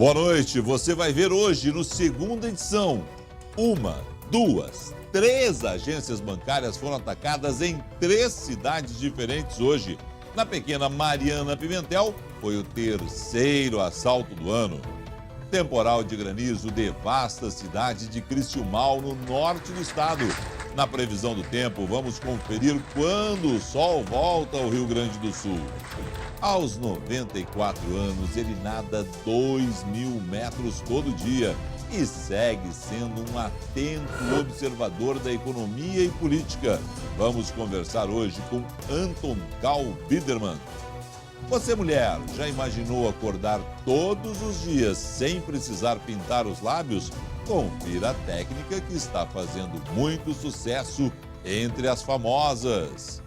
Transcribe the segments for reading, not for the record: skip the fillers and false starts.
Boa noite, você vai ver hoje no segunda edição. 1, 2, 3 agências bancárias foram atacadas em 3 cidades diferentes hoje. Na pequena Mariana Pimentel, foi o 3º assalto do ano. Temporal de granizo devasta a cidade de Cristiumal, no norte do estado. Na previsão do tempo, vamos conferir quando o sol volta ao Rio Grande do Sul. Aos 94 anos, ele nada 2.000 metros todo dia e segue sendo um atento observador da economia e política. Vamos conversar hoje com Anton Karl Biderman. Você, mulher, já imaginou acordar todos os dias sem precisar pintar os lábios? Confira a técnica que está fazendo muito sucesso entre as famosas.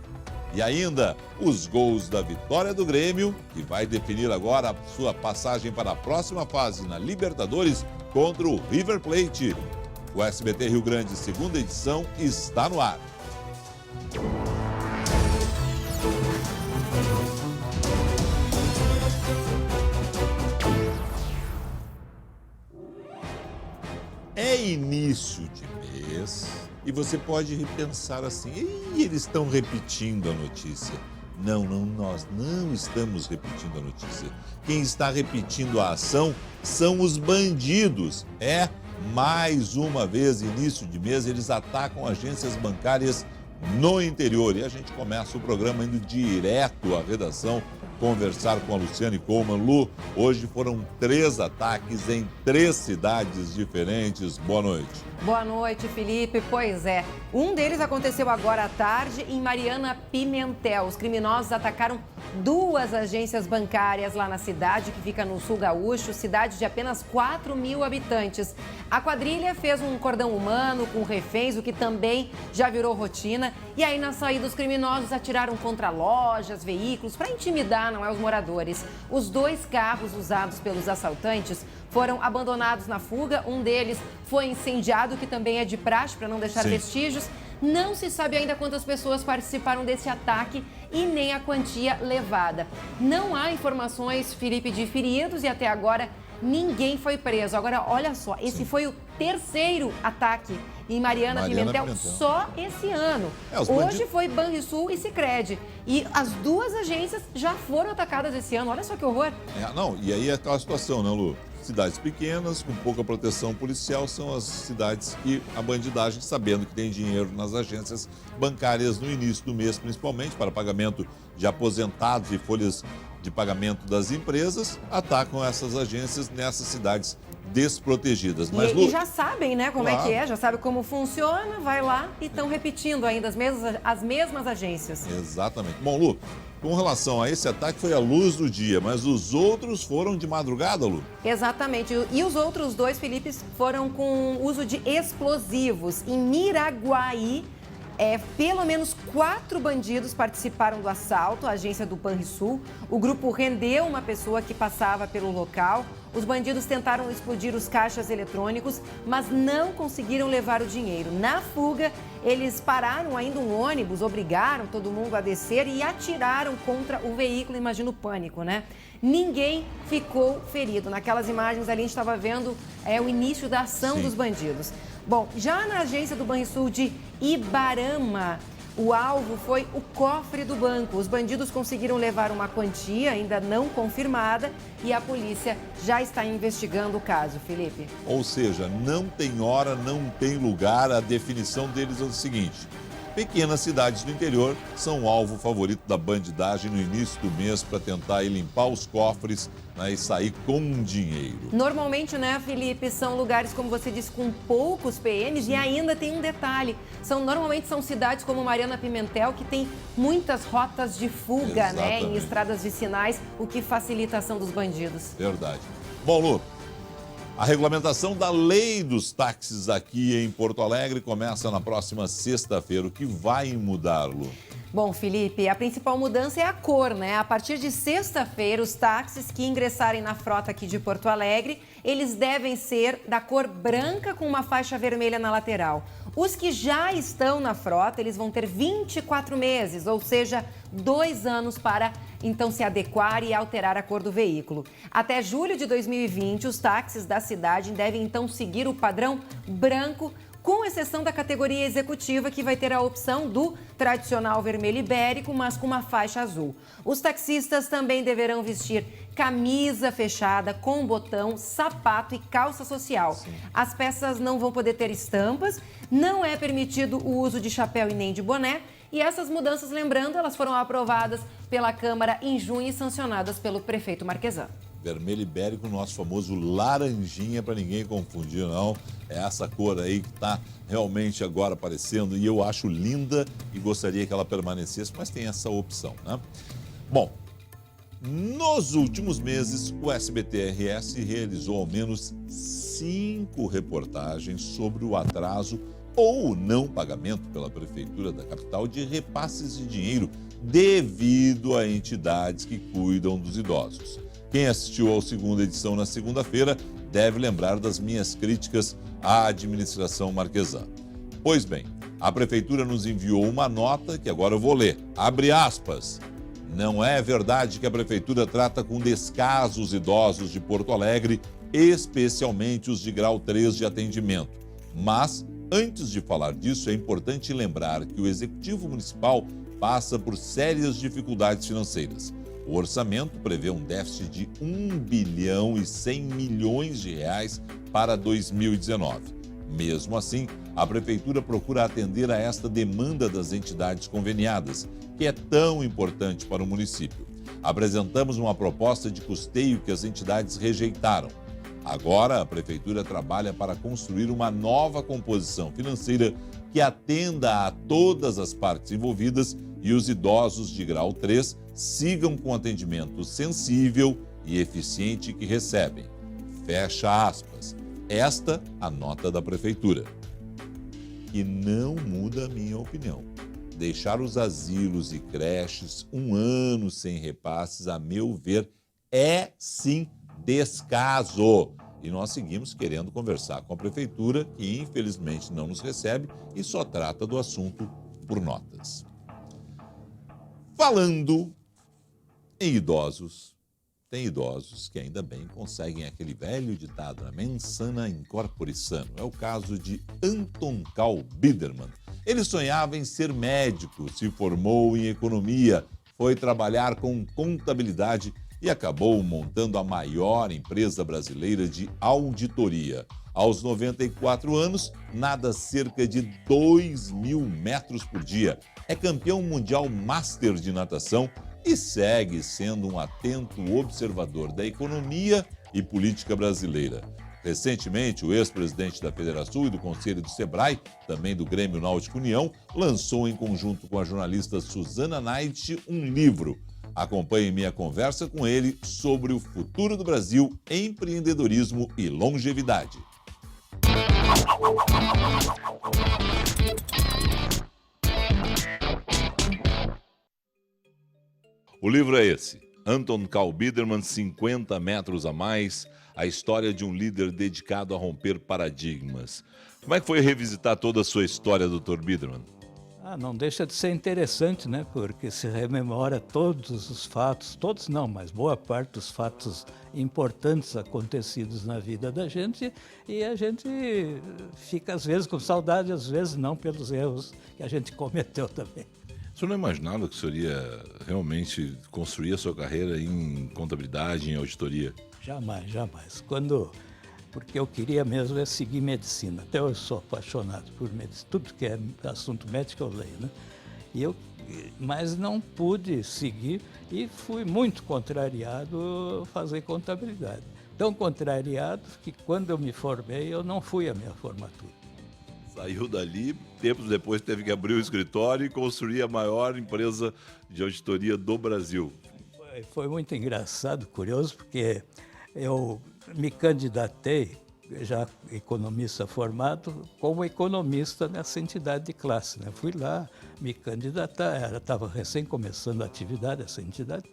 E ainda, os gols da vitória do Grêmio, que vai definir agora a sua passagem para a próxima fase na Libertadores contra o River Plate. O SBT Rio Grande, segunda edição, está no ar. É início de mês e você pode repensar assim, eles estão repetindo a notícia. Não, nós não estamos repetindo a notícia. Quem está repetindo a ação são os bandidos. Mais uma vez, início de mês, eles atacam agências bancárias no interior. E a gente começa o programa indo direto à redação, conversar com a Luciane Coleman. Lu, hoje foram 3 ataques em 3 cidades diferentes. Boa noite. Boa noite, Felipe. Pois é, um deles aconteceu agora à tarde em Mariana Pimentel. Os criminosos atacaram 2 agências bancárias lá na cidade, que fica no sul gaúcho, cidade de apenas 4.000 habitantes. A quadrilha fez um cordão humano com reféns, o que também já virou rotina. E aí, na saída, os criminosos atiraram contra lojas, veículos, para intimidar, os moradores. Os 2 carros usados pelos assaltantes foram abandonados na fuga. Um deles foi incendiado, que também é de praxe, para não deixar vestígios. Não se sabe ainda quantas pessoas participaram desse ataque e nem a quantia levada. Não há informações, Felipe, de feridos e até agora ninguém foi preso. Agora, olha só, esse foi o 3º ataque em Mariana Pimentel só esse ano. Hoje foi Banrisul e Sicredi. E as 2 agências já foram atacadas esse ano. Olha só que horror. E aí é aquela situação, né, Lu? Cidades pequenas, com pouca proteção policial, são as cidades que a bandidagem, sabendo que tem dinheiro nas agências bancárias no início do mês, principalmente para pagamento de aposentados e folhas de pagamento das empresas, atacam essas agências nessas cidades desprotegidas. Mas, Lu, e já sabem, né, como é que é, já sabe como funciona, vai lá e estão repetindo ainda as mesmas agências. Exatamente. Bom, Lu, com relação a esse ataque foi à luz do dia, mas os outros foram de madrugada, Lu? Exatamente. E os outros 2, Felipe, foram com uso de explosivos. Em Miraguaí, pelo menos 4 bandidos participaram do assalto à agência do Banrisul. O grupo rendeu uma pessoa que passava pelo local. Os bandidos tentaram explodir os caixas eletrônicos, mas não conseguiram levar o dinheiro. Na fuga, eles pararam ainda um ônibus, obrigaram todo mundo a descer e atiraram contra o veículo. Imagina o pânico, né? Ninguém ficou ferido. Naquelas imagens ali a gente estava vendo o início da ação dos bandidos. Bom, já na agência do Banrisul de Ibarama, o alvo foi o cofre do banco. Os bandidos conseguiram levar uma quantia ainda não confirmada e a polícia já está investigando o caso, Felipe. Ou seja, não tem hora, não tem lugar. A definição deles é o seguinte: pequenas cidades do interior são o alvo favorito da bandidagem no início do mês para tentar limpar os cofres, né, e sair com dinheiro. Normalmente, né, Felipe, são lugares, como você disse, com poucos PMs. E ainda tem um detalhe, normalmente são cidades como Mariana Pimentel, que tem muitas rotas de fuga, né, em estradas vicinais, o que facilita a ação dos bandidos. Verdade. Bom, Lu, a regulamentação da lei dos táxis aqui em Porto Alegre começa na próxima sexta-feira. O que vai mudar, Lu? Bom, Felipe, a principal mudança é a cor, né? A partir de sexta-feira, os táxis que ingressarem na frota aqui de Porto Alegre, eles devem ser da cor branca com uma faixa vermelha na lateral. Os que já estão na frota, eles vão ter 24 meses, ou seja, 2 anos para então se adequar e alterar a cor do veículo. Até julho de 2020, os táxis da cidade devem então seguir o padrão branco, com exceção da categoria executiva, que vai ter a opção do tradicional vermelho ibérico, mas com uma faixa azul. Os taxistas também deverão vestir camisa fechada com botão, sapato e calça social. Sim. As peças não vão poder ter estampas, não é permitido o uso de chapéu e nem de boné. E essas mudanças, lembrando, elas foram aprovadas pela Câmara em junho e sancionadas pelo prefeito Marquesan. Vermelho ibérico, nosso famoso laranjinha, para ninguém confundir, não. É essa cor aí que está realmente agora aparecendo e eu acho linda e gostaria que ela permanecesse, mas tem essa opção, né? Bom, nos últimos meses, o SBT-RS realizou ao menos 5 reportagens sobre o atraso ou o não pagamento pela Prefeitura da capital de repasses de dinheiro devido a entidades que cuidam dos idosos. Quem assistiu ao segunda edição na segunda-feira deve lembrar das minhas críticas à administração Marquesan. Pois bem, a Prefeitura nos enviou uma nota que agora eu vou ler. Abre aspas. Não é verdade que a Prefeitura trata com descaso os idosos de Porto Alegre, especialmente os de grau 3 de atendimento. Mas, antes de falar disso, é importante lembrar que o Executivo Municipal passa por sérias dificuldades financeiras. O orçamento prevê um déficit de 1 bilhão e 100 milhões de reais para 2019. Mesmo assim, a Prefeitura procura atender a esta demanda das entidades conveniadas, que é tão importante para o município. Apresentamos uma proposta de custeio que as entidades rejeitaram. Agora, a Prefeitura trabalha para construir uma nova composição financeira que atenda a todas as partes envolvidas e os idosos de grau 3 sigam com atendimento sensível e eficiente que recebem. Fecha aspas. Esta a nota da Prefeitura. E não muda a minha opinião. Deixar os asilos e creches 1 ano sem repasses, a meu ver, é sim descaso. E nós seguimos querendo conversar com a Prefeitura, que infelizmente não nos recebe e só trata do assunto por notas. Falando em idosos, tem idosos que ainda bem conseguem aquele velho ditado, a mens sana in corpore sano. É o caso de Anton Karl Biedermann. Ele sonhava em ser médico, se formou em economia, foi trabalhar com contabilidade e acabou montando a maior empresa brasileira de auditoria. Aos 94 anos, nada cerca de 2.000 metros por dia. É campeão mundial master de natação e segue sendo um atento observador da economia e política brasileira. Recentemente, o ex-presidente da Federação e do Conselho do Sebrae, também do Grêmio Náutico União, lançou em conjunto com a jornalista Susana Knight um livro. Acompanhe minha conversa com ele sobre o futuro do Brasil, empreendedorismo e longevidade. O livro é esse, Anton Karl Biedermann, 50 metros a mais, a história de um líder dedicado a romper paradigmas. Como é que foi revisitar toda a sua história, Dr. Biedermann? Não deixa de ser interessante, né? Porque se rememora todos os fatos, todos não, mas boa parte dos fatos importantes acontecidos na vida da gente e a gente fica às vezes com saudade, às vezes não, pelos erros que a gente cometeu também. O senhor não imaginava que o senhor ia realmente construir a sua carreira em contabilidade, em auditoria? Jamais, jamais. Porque eu queria mesmo é seguir medicina. Até eu sou apaixonado por medicina. Tudo que é assunto médico eu leio, né? Mas não pude seguir e fui muito contrariado a fazer contabilidade. Tão contrariado que quando eu me formei eu não fui à minha formatura. Saiu dali, tempos depois teve que abrir o escritório e construir a maior empresa de auditoria do Brasil. Foi muito engraçado, curioso, porque eu me candidatei, já economista formado, como economista nessa entidade de classe, né? Fui lá me candidatar, estava recém começando a atividade, essa entidade.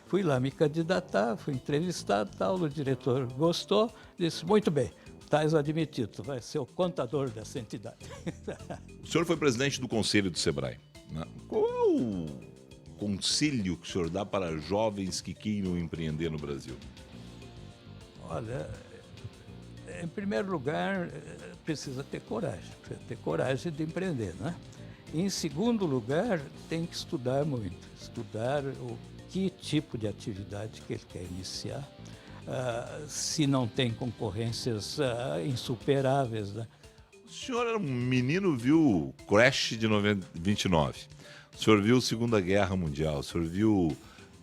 Fui lá me candidatar, fui entrevistado, tal, o diretor gostou, disse, muito bem, estás admitido, tu vai ser o contador dessa entidade. O senhor foi presidente do Conselho do Sebrae, né? Qual conselho que o senhor dá para jovens que queiram empreender no Brasil? Olha, em primeiro lugar, precisa ter coragem de empreender, né? Em segundo lugar, tem que estudar muito, estudar o que tipo de atividade que ele quer iniciar, se não tem concorrências insuperáveis, né? O senhor era um menino, viu Crash de 29, o senhor viu Segunda Guerra Mundial, o senhor viu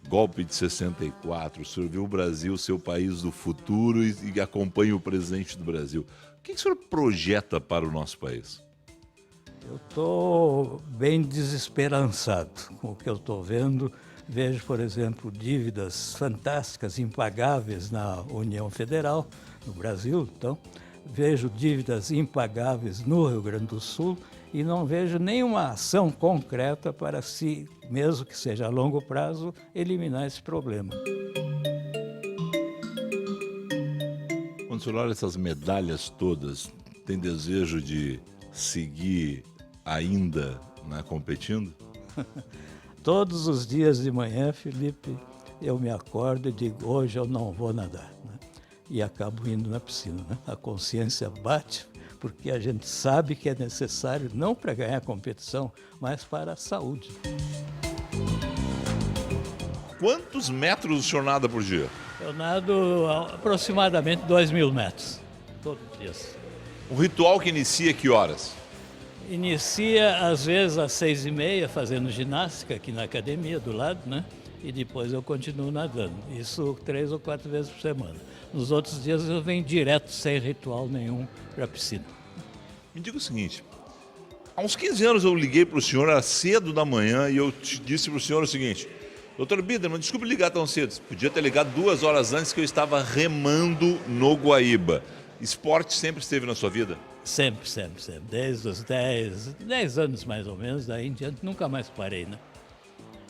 golpe de 64, o senhor viu o Brasil, seu país do futuro, e acompanha o presente do Brasil. O que o senhor projeta para o nosso país? Eu estou bem desesperançado com o que eu estou vendo. Vejo, por exemplo, dívidas fantásticas, impagáveis na União Federal, no Brasil, então. Vejo dívidas impagáveis no Rio Grande do Sul e não vejo nenhuma ação concreta para, se, mesmo que seja a longo prazo, eliminar esse problema. Quando o senhor olha essas medalhas todas, tem desejo de seguir ainda, né, competindo? Todos os dias de manhã, Felipe, eu me acordo e digo, hoje eu não vou nadar, né? E acabo indo na piscina, né? A consciência bate, porque a gente sabe que é necessário não para ganhar a competição, mas para a saúde. Quantos metros o senhor nada por dia? Eu nado aproximadamente 2.000 metros, todos os dias. O ritual que inicia que horas? Inicia, às vezes, às 6h30, fazendo ginástica aqui na academia do lado, né? E depois eu continuo nadando. Isso 3 ou 4 vezes por semana. Nos outros dias eu venho direto, sem ritual nenhum, para a piscina. Me diga o seguinte, há uns 15 anos eu liguei para o senhor, era cedo da manhã, e eu disse para o senhor o seguinte, doutor Biderman, desculpe ligar tão cedo, podia ter ligado 2 horas antes que eu estava remando no Guaíba. Esporte sempre esteve na sua vida? Sempre. Desde os 10 anos mais ou menos, daí em diante nunca mais parei, né?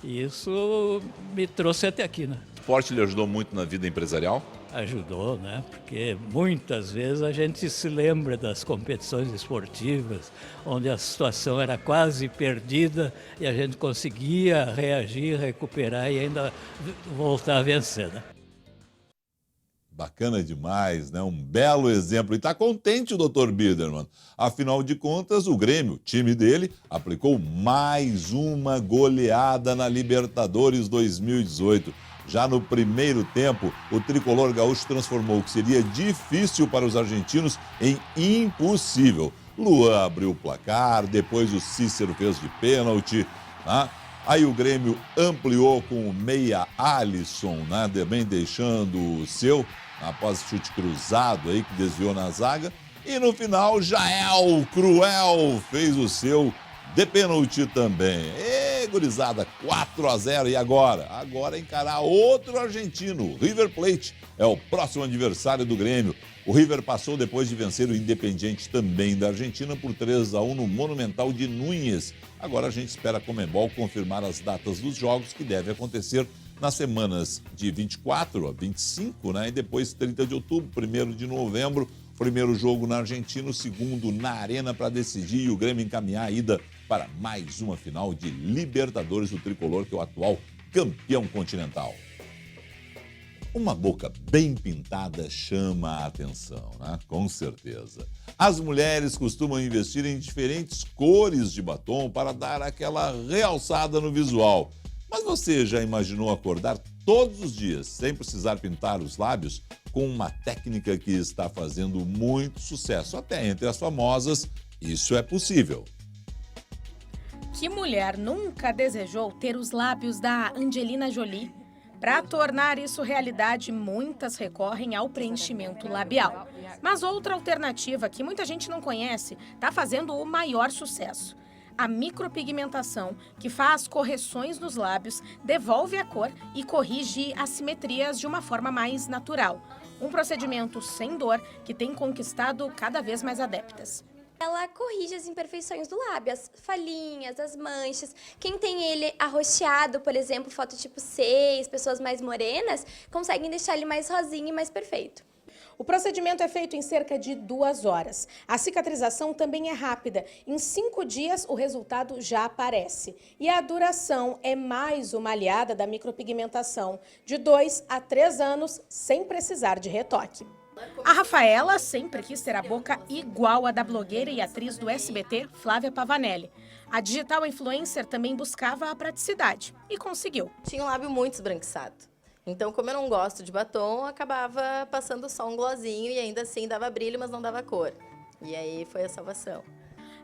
E isso me trouxe até aqui, né? O esporte lhe ajudou muito na vida empresarial? Ajudou, né? Porque muitas vezes a gente se lembra das competições esportivas, onde a situação era quase perdida e a gente conseguia reagir, recuperar e ainda voltar a vencer, né? Bacana demais, né? Um belo exemplo. E está contente o Dr. Biderman. Afinal de contas, o Grêmio, time dele, aplicou mais uma goleada na Libertadores 2018. Já no primeiro tempo, o tricolor gaúcho transformou o que seria difícil para os argentinos em impossível. Luan abriu o placar, depois o Cícero fez de pênalti, né? Aí o Grêmio ampliou com o meia Alisson, né? Também deixando o seu, após chute cruzado aí que desviou na zaga. E no final, Jael Cruel fez o seu de pênalti também. E gurizada, 4-0. E agora? Agora encarar outro argentino, River Plate. É o próximo adversário do Grêmio. O River passou depois de vencer o Independiente também da Argentina por 3-1 no Monumental de Núñez. Agora a gente espera a Conmebol confirmar as datas dos jogos que devem acontecer nas semanas de 24 a 25, né? E depois 30 de outubro, 1º de novembro, primeiro jogo na Argentina, o segundo na Arena para decidir e o Grêmio encaminhar a ida para mais uma final de Libertadores do Tricolor, que é o atual campeão continental. Uma boca bem pintada chama a atenção, né? Com certeza. As mulheres costumam investir em diferentes cores de batom para dar aquela realçada no visual. Mas você já imaginou acordar todos os dias sem precisar pintar os lábios com uma técnica que está fazendo muito sucesso? Até entre as famosas, isso é possível. Que mulher nunca desejou ter os lábios da Angelina Jolie? Para tornar isso realidade, muitas recorrem ao preenchimento labial. Mas outra alternativa que muita gente não conhece está fazendo o maior sucesso. A micropigmentação, que faz correções nos lábios, devolve a cor e corrige assimetrias de uma forma mais natural. Um procedimento sem dor que tem conquistado cada vez mais adeptas. Ela corrige as imperfeições do lábio, as falhinhas, as manchas. Quem tem ele arroxeado, por exemplo, fototipo 6, pessoas mais morenas, conseguem deixar ele mais rosinho e mais perfeito. O procedimento é feito em cerca de 2 horas. A cicatrização também é rápida. Em 5 dias, o resultado já aparece. E a duração é mais uma aliada da micropigmentação, de 2 a 3 anos, sem precisar de retoque. A Rafaela sempre quis ter a boca igual à da blogueira e atriz do SBT, Flávia Pavanelli. A digital influencer também buscava a praticidade e conseguiu. Tinha um lábio muito esbranquiçado. Então, como eu não gosto de batom, acabava passando só um glossinho e ainda assim dava brilho, mas não dava cor. E aí foi a salvação.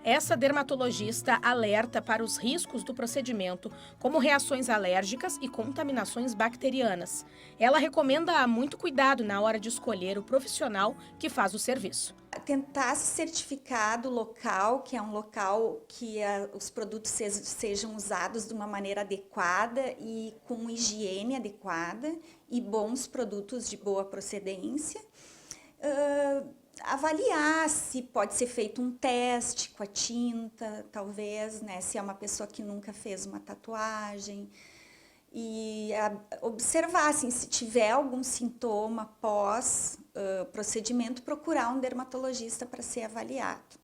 Essa dermatologista alerta para os riscos do procedimento, como reações alérgicas e contaminações bacterianas. Ela recomenda muito cuidado na hora de escolher o profissional que faz o serviço. Tentar se certificar do local, que é um local que os produtos sejam usados de uma maneira adequada e com higiene adequada e bons produtos de boa procedência. Avaliar se pode ser feito um teste com a tinta, talvez, né, se é uma pessoa que nunca fez uma tatuagem. E observar, assim, se tiver algum sintoma pós procedimento, procurar um dermatologista para ser avaliado.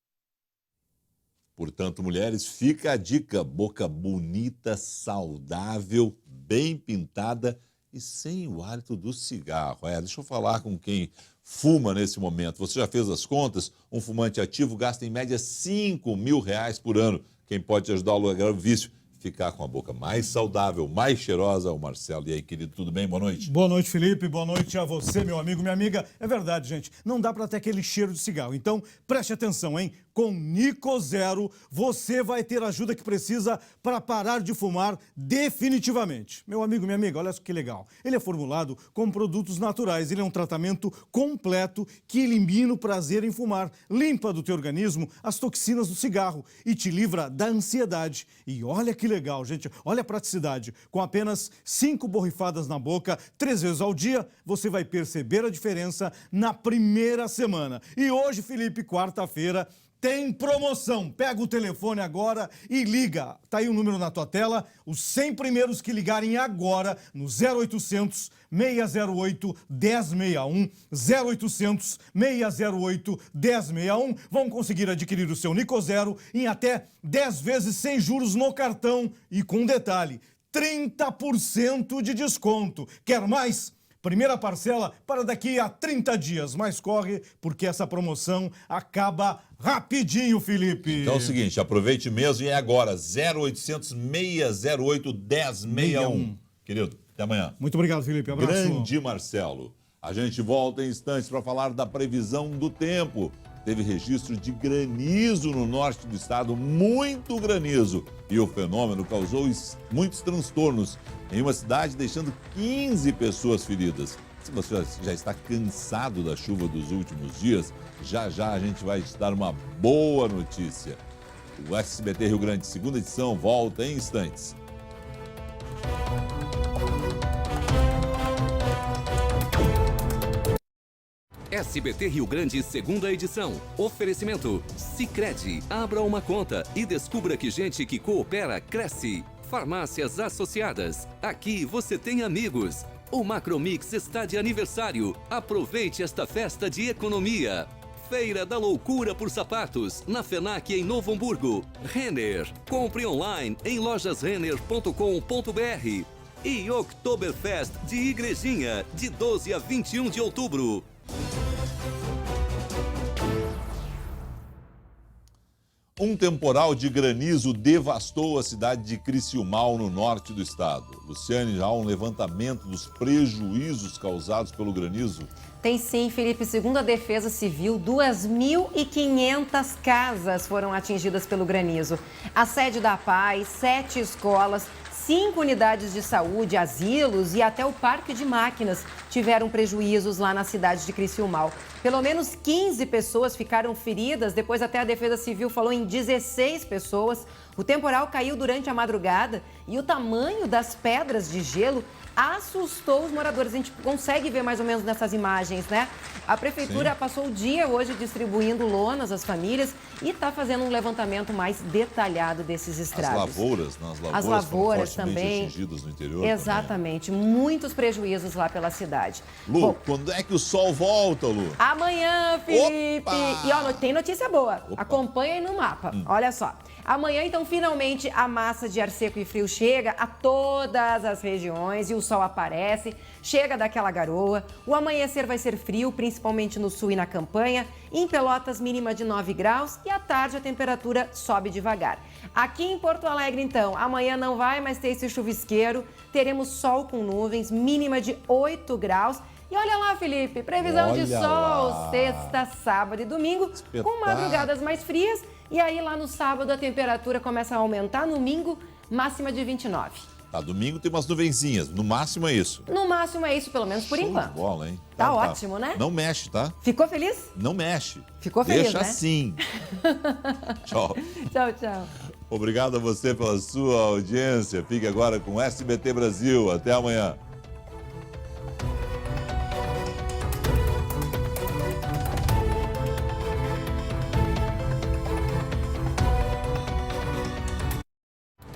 Portanto, mulheres, fica a dica: boca bonita, saudável, bem pintada e sem o hálito do cigarro. Deixa eu falar com quem fuma nesse momento. Você já fez as contas? Um fumante ativo gasta em média R$5.000 por ano. Quem pode te ajudar a largar o vício? Ficar com a boca mais saudável, mais cheirosa, o Marcelo. E aí, querido, tudo bem? Boa noite. Boa noite, Felipe. Boa noite a você, meu amigo, minha amiga. É verdade, gente, não dá para ter aquele cheiro de cigarro. Então, preste atenção, hein? Com Nicozero, você vai ter a ajuda que precisa para parar de fumar definitivamente. Meu amigo, minha amiga, olha só que legal. Ele é formulado com produtos naturais. Ele é um tratamento completo que elimina o prazer em fumar, limpa do teu organismo as toxinas do cigarro e te livra da ansiedade. E olha que legal, gente. Olha a praticidade. Com apenas 5 borrifadas na boca, 3 vezes ao dia, você vai perceber a diferença na primeira semana. E hoje, Felipe, quarta-feira, tem promoção. Pega o telefone agora e liga. Tá aí o número na tua tela. Os 100 primeiros que ligarem agora no 0800 608 1061, 0800 608 1061, vão conseguir adquirir o seu Nicozero em até 10 vezes sem juros no cartão e com detalhe, 30% de desconto. Quer mais? Primeira parcela para daqui a 30 dias, mas corre porque essa promoção acaba rapidinho, Felipe. Então é o seguinte, aproveite mesmo e é agora, 0800 608 1061. Querido, até amanhã. Muito obrigado, Felipe. Abraço. Grande Marcelo. A gente volta em instantes para falar da previsão do tempo. Teve registro de granizo no norte do estado, muito granizo. E o fenômeno causou muitos transtornos em uma cidade, deixando 15 pessoas feridas. Se você já está cansado da chuva dos últimos dias, já já a gente vai te dar uma boa notícia. O SBT Rio Grande, segunda edição, volta em instantes. SBT Rio Grande, segunda edição. Oferecimento Sicredi. Abra uma conta e descubra que gente que coopera cresce. Farmácias Associadas. Aqui você tem amigos. O Macromix está de aniversário. Aproveite esta festa de economia. Feira da Loucura por Sapatos, na FENAC em Novo Hamburgo. Renner. Compre online em lojasrenner.com.br. E Oktoberfest de Igrejinha, de 12 a 21 de outubro. Um temporal de granizo devastou a cidade de Criciúmal, no norte do estado. Luciane, já há um levantamento dos prejuízos causados pelo granizo? Tem sim, Felipe. Segundo a Defesa Civil, 2.500 casas foram atingidas pelo granizo. A sede da Paz, 7 escolas, 5 unidades de saúde, asilos e até o parque de máquinas tiveram prejuízos lá na cidade de Criciúmal. Pelo menos 15 pessoas ficaram feridas, depois até a Defesa Civil falou em 16 pessoas. O temporal caiu durante a madrugada e o tamanho das pedras de gelo assustou os moradores. A gente consegue ver mais ou menos nessas imagens, né? A prefeitura passou o dia hoje distribuindo lonas às famílias e está fazendo um levantamento mais detalhado desses estragos. As lavouras, né? As lavouras foram fortemente também. atingidas no interior. Exatamente, muitos prejuízos lá pela cidade. Lu, Bom, quando é que o sol volta, Lu? amanhã, Felipe! Opa! E ó, tem notícia boa. Opa. Acompanha aí no mapa. Olha só. Amanhã, então, finalmente a massa de ar seco e frio chega a todas as regiões e o sol aparece, chega daquela garoa. O amanhecer vai ser frio, principalmente no sul e na campanha. Em Pelotas, mínima de 9 graus e à tarde a temperatura sobe devagar. Aqui em Porto Alegre, então, amanhã não vai mais ter esse chuvisqueiro. Teremos sol com nuvens, mínima de 8 graus. E olha lá, Felipe, previsão de Olha sol, lá. sexta, sábado e domingo, com madrugadas mais frias. E aí lá no sábado a temperatura começa a aumentar, no domingo, máxima de 29. Tá, domingo tem umas nuvenzinhas, no máximo é isso. No máximo é isso, pelo menos por Show enquanto. de bola, hein? Tá ótimo, né? Não mexe, tá? Ficou feliz? Não mexe. Ficou feliz, Deixa né? assim. Tchau. Tchau, tchau. Obrigado a você pela sua audiência. Fique agora com SBT Brasil. Até amanhã.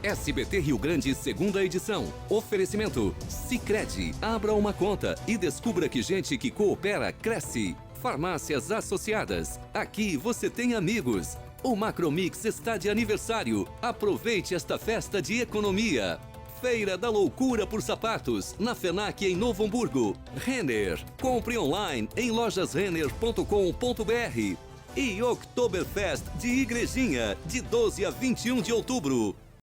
SBT Rio Grande, segunda edição. Oferecimento Sicredi. Abra uma conta e descubra que gente que coopera cresce. Farmácias Associadas. Aqui você tem amigos. O Macromix está de aniversário. Aproveite esta festa de economia. Feira da Loucura por Sapatos, na FENAC em Novo Hamburgo. Renner. Compre online em lojasrenner.com.br. E Oktoberfest de Igrejinha, de 12 a 21 de outubro.